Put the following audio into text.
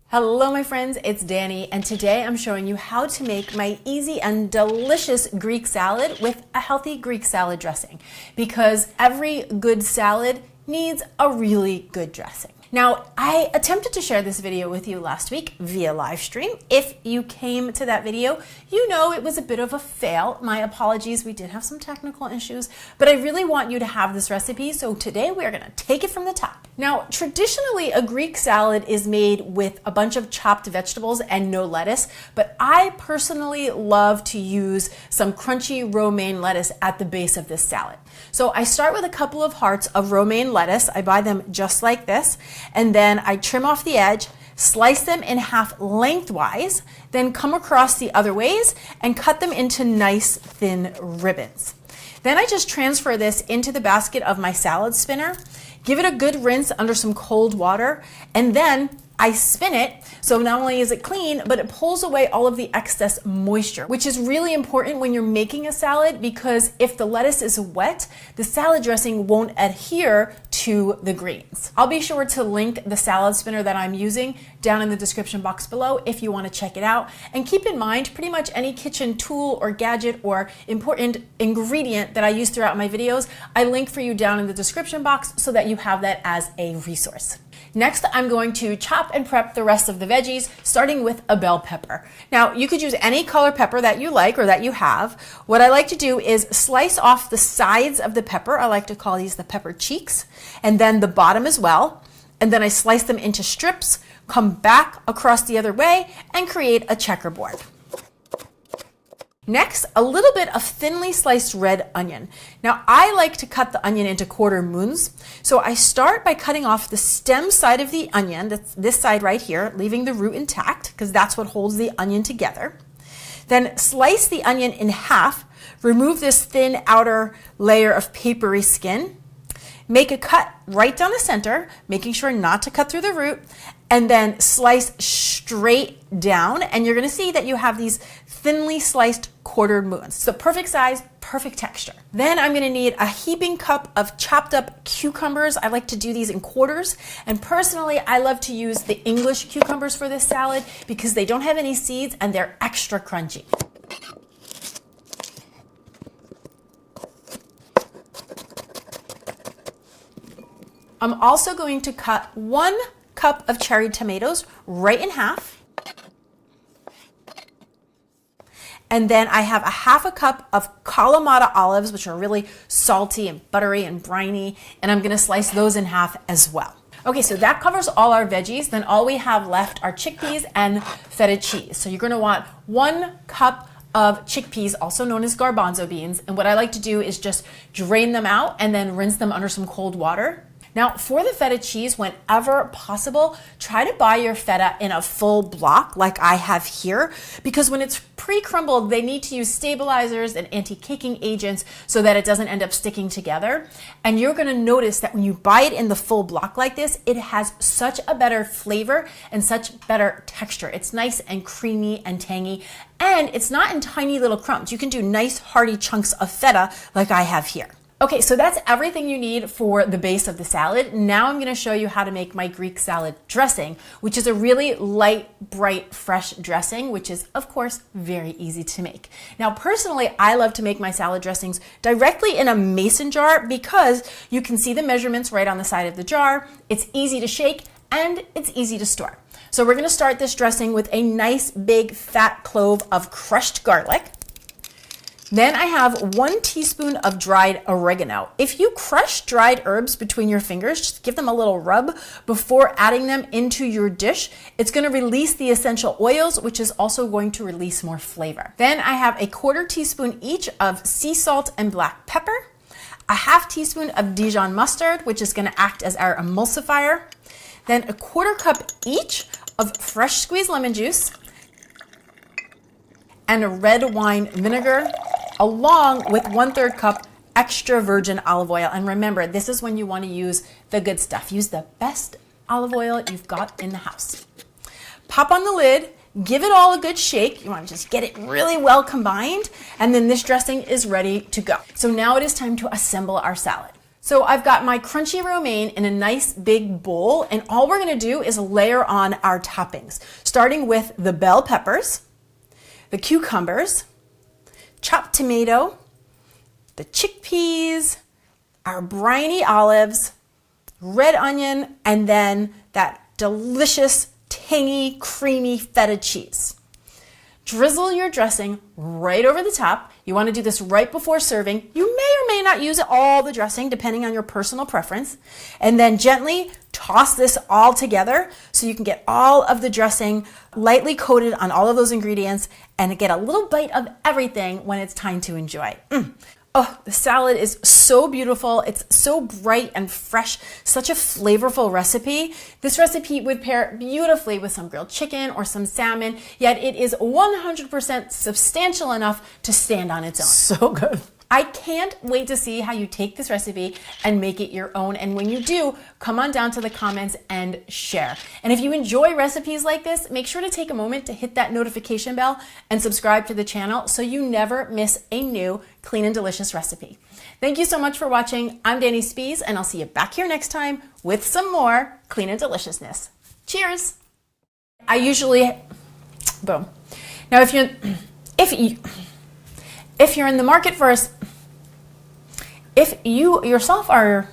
Hello my friends, it's Danny, and today I'm showing you how to make my easy and delicious Greek salad with a healthy Greek salad dressing, because every good salad needs a really good dressing. Now, I attempted to share this video with you last week via live stream. If you came to that video, you know it was a bit of a fail. My apologies, we did have some technical issues, but I really want you to have this recipe, so today we're gonna take it from the top. Now, traditionally, a Greek salad is made with a bunch of chopped vegetables and no lettuce, but I personally love to use some crunchy romaine lettuce at the base of this salad. So I start with a couple of hearts of romaine lettuce. I buy them just like this, and then I trim off the edge, slice them in half lengthwise, then come across the other ways and cut them into nice thin ribbons. Then I just transfer this into the basket of my salad spinner, give it a good rinse under some cold water, and then I spin it, so not only is it clean, but it pulls away all of the excess moisture, which is really important when you're making a salad, because if the lettuce is wet, the salad dressing won't adhere to the greens. I'll be sure to link the salad spinner that I'm using down in the description box below if you want to check it out. And keep in mind, pretty much any kitchen tool or gadget or important ingredient that I use throughout my videos, I link for you down in the description box so that you have that as a resource. Next, I'm going to chop and prep the rest of the veggies, starting with a bell pepper. Now, you could use any color pepper that you like or that you have. What I like to do is slice off the sides of the pepper. I like to call these the pepper cheeks, and then the bottom as well. And then I slice them into strips, come back across the other way, and create a checkerboard. Next, a little bit of thinly sliced red onion. Now, I like to cut the onion into quarter moons. So I start by cutting off the stem side of the onion, that's this side right here, leaving the root intact, because that's what holds the onion together. Then slice the onion in half, remove this thin outer layer of papery skin, make a cut right down the center, making sure not to cut through the root, and then slice straight down, and you're gonna see that you have these thinly sliced quartered moons. So perfect size, perfect texture. Then I'm gonna need a heaping cup of chopped up cucumbers. I like to do these in quarters, and personally I love to use the English cucumbers for this salad because they don't have any seeds and they're extra crunchy. I'm also going to cut 1 cup of cherry tomatoes right in half. And then I have a half a cup of kalamata olives, which are really salty and buttery and briny, and I'm gonna slice those in half as well. Okay, so that covers all our veggies. Then all we have left are chickpeas and feta cheese. So you're gonna want 1 cup of chickpeas, also known as garbanzo beans. And what I like to do is just drain them out and then rinse them under some cold water. Now, for the feta cheese, whenever possible, try to buy your feta in a full block like I have here, because when it's pre-crumbled, they need to use stabilizers and anti-caking agents so that it doesn't end up sticking together. And you're gonna notice that when you buy it in the full block like this, it has such a better flavor and such better texture. It's nice and creamy and tangy, and it's not in tiny little crumbs. You can do nice hearty chunks of feta like I have here. Okay, so that's everything you need for the base of the salad. Now I'm gonna show you how to make my Greek salad dressing, which is a really light, bright, fresh dressing, which is, of course, very easy to make. Now, personally, I love to make my salad dressings directly in a mason jar because you can see the measurements right on the side of the jar. It's easy to shake and it's easy to store. So we're gonna start this dressing with a nice big fat clove of crushed garlic. Then I have 1 teaspoon of dried oregano. If you crush dried herbs between your fingers, just give them a little rub before adding them into your dish. It's gonna release the essential oils, which is also going to release more flavor. Then I have a 1/4 teaspoon each of sea salt and black pepper, a 1/2 teaspoon of Dijon mustard, which is gonna act as our emulsifier, then a 1/4 cup each of fresh squeezed lemon juice, and a red wine vinegar, along with 1/3 cup extra virgin olive oil. And remember, this is when you want to use the good stuff. Use the best olive oil you've got in the house. Pop on the lid, give it all a good shake. You want to just get it really well combined, and then this dressing is ready to go. So now it is time to assemble our salad. So I've got my crunchy romaine in a nice big bowl, and all we're gonna do is layer on our toppings, starting with the bell peppers, the cucumbers, chopped tomato, the chickpeas, our briny olives, red onion, and then that delicious, tangy, creamy feta cheese. Drizzle your dressing right over the top. You want to do this right before serving. You may or may not use all the dressing depending on your personal preference. And then gently toss this all together so you can get all of the dressing lightly coated on all of those ingredients and get a little bite of everything when it's time to enjoy. Oh, the salad is so beautiful. It's so bright and fresh, such a flavorful recipe. This recipe would pair beautifully with some grilled chicken or some salmon, yet it is 100% substantial enough to stand on its own. So good. I can't wait to see how you take this recipe and make it your own. And when you do, come on down to the comments and share. And if you enjoy recipes like this, make sure to take a moment to hit that notification bell and subscribe to the channel so you never miss a new clean and delicious recipe. Thank you so much for watching. I'm Dani Spies, and I'll see you back here next time with some more clean and deliciousness. Cheers. I usually, boom. Now if you're in the market for if you yourself are